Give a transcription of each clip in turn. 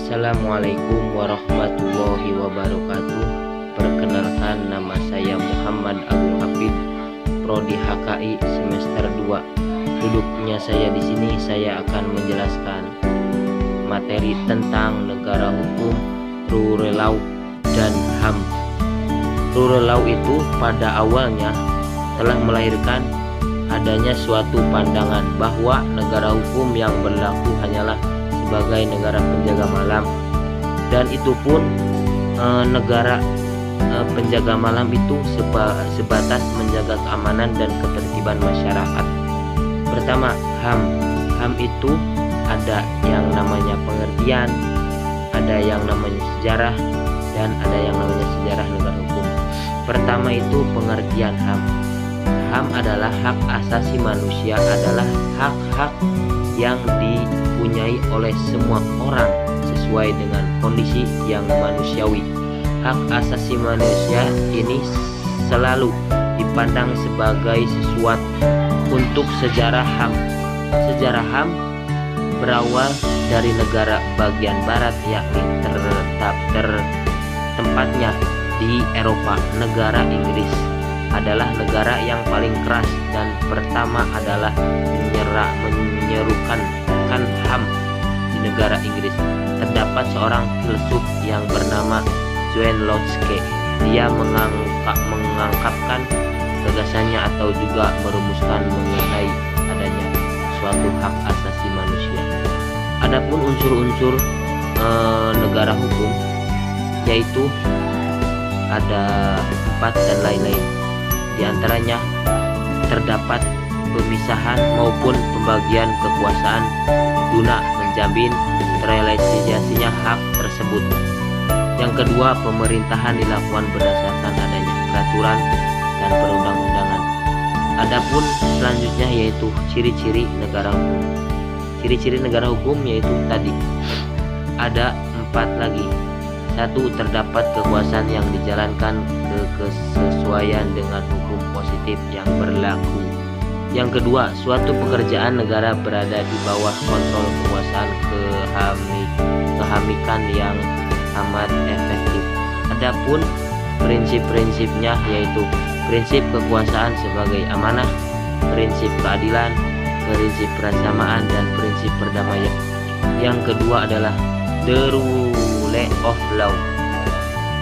Assalamualaikum warahmatullahi wabarakatuh. Perkenalkan, nama saya Muhammad Agung Hafid, Prodi HKI semester 2. Duduknya saya di sini, saya akan menjelaskan materi tentang negara hukum, rule law, dan HAM. Rule law itu pada awalnya telah melahirkan adanya suatu pandangan bahwa negara hukum yang berlaku hanyalah sebagai negara penjaga malam, dan itu pun negara penjaga malam itu sebatas menjaga keamanan dan ketertiban masyarakat. Pertama, HAM. HAM itu ada yang namanya pengertian, ada yang namanya sejarah, dan ada yang namanya sejarah negara hukum. Pertama itu pengertian HAM. HAM adalah hak asasi manusia, adalah hak-hak yang dipunyai oleh semua orang sesuai dengan kondisi yang manusiawi. Hak asasi manusia ini selalu dipandang sebagai sesuatu. Untuk sejarah HAM, sejarah HAM berawal dari negara bagian barat, yakni tempatnya di Eropa. Negara Inggris adalah negara yang paling keras dan pertama adalah menyerukan HAM di negara Inggris. Terdapat seorang filsuf yang bernama John Locke. Dia mengangkapkan gagasannya atau juga merumuskan mengenai adanya suatu hak asasi manusia. Adapun unsur-unsur negara hukum, yaitu ada 4 dan lain-lain. Di antaranya terdapat pemisahan maupun pembagian kekuasaan guna menjamin terrealisasinya hak tersebut. Yang kedua, pemerintahan dilakukan berdasarkan adanya peraturan dan perundang-undangan. Adapun selanjutnya yaitu ciri-ciri negara hukum. Ciri-ciri negara hukum yaitu tadi ada 4 lagi. 1. Terdapat kekuasaan yang dijalankan kesesuaian dengan hukum positif yang berlaku. Yang kedua, suatu pekerjaan negara berada di bawah kontrol kekuasaan kehamikan yang amat efektif. Adapun prinsip-prinsipnya yaitu prinsip kekuasaan sebagai amanah, prinsip keadilan, prinsip persamaan, dan prinsip perdamaian. Yang kedua adalah the rule of law.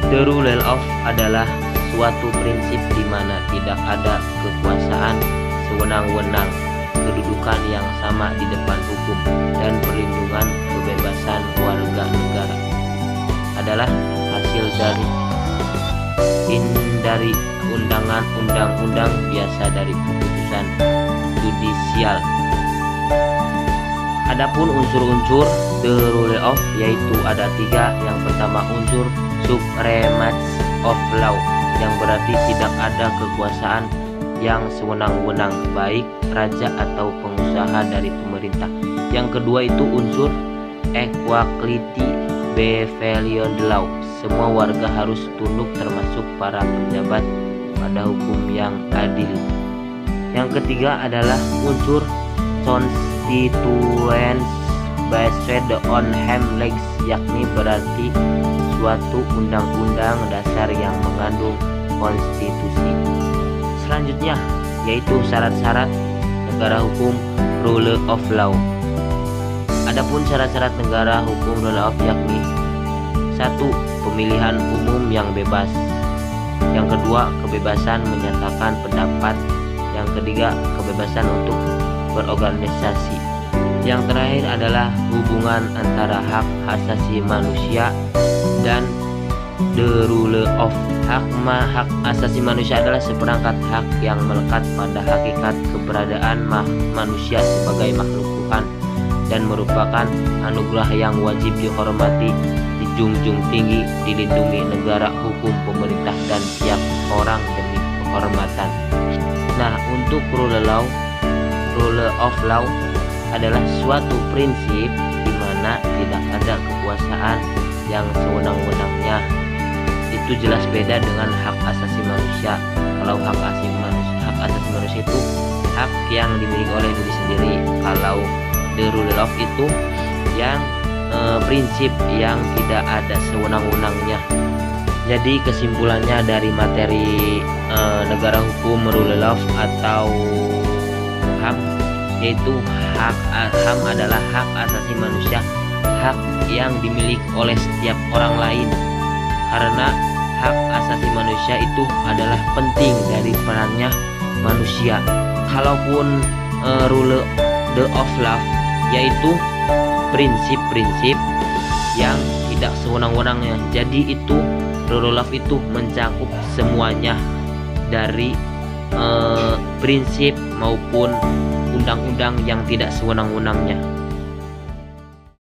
The rule of adalah suatu prinsip di mana tidak ada kekuasaan sewenang-wenang, kedudukan yang sama di depan hukum, dan perlindungan kebebasan warga negara adalah hasil dari undang-undang biasa dari keputusan judisial. Adapun unsur-unsur the rule of yaitu ada 3. Yang pertama, unsur supremacy of law, yang berarti tidak ada kekuasaan yang sewenang-wenang, baik raja atau pengusaha dari pemerintah. Yang kedua itu unsur equality before the law, semua warga harus tunduk termasuk para pejabat pada hukum yang adil. Yang ketiga adalah unsur constituents based on HAM legs, yakni berarti suatu undang-undang dasar yang mengandung konstitusi. Selanjutnya yaitu syarat-syarat negara hukum rule of law. Adapun syarat-syarat negara hukum rule of yakni 1. Pemilihan umum yang bebas. Yang kedua, kebebasan menyatakan pendapat. Yang ketiga, kebebasan untuk berorganisasi. Yang terakhir adalah hubungan antara hak asasi manusia dan the rule of hak asasi manusia adalah seperangkat hak yang melekat pada hakikat keberadaan manusia sebagai makhluk Tuhan dan merupakan anugerah yang wajib dihormati, dijunjung tinggi, dilindungi negara hukum, pemerintah, dan tiap orang demi kehormatan. Nah, untuk rule of law adalah suatu prinsip di mana tidak ada kekuasaan yang sewenang-wenangnya. Itu jelas beda dengan hak asasi manusia. Kalau hak asasi manusia itu hak yang dimiliki oleh diri sendiri. Kalau the rule of itu yang prinsip yang tidak ada sewenang-wenangnya. Jadi kesimpulannya dari materi negara hukum, rule of law atau HAM, yaitu HAM adalah hak asasi manusia, hak yang dimiliki oleh setiap orang lain, karena hak asasi manusia itu adalah penting dari perannya manusia. Kalaupun rule of law yaitu prinsip-prinsip yang tidak sewenang-wenangnya. Jadi itu rule of law itu mencakup semuanya, dari prinsip maupun undang-undang yang tidak sewenang-wenangnya.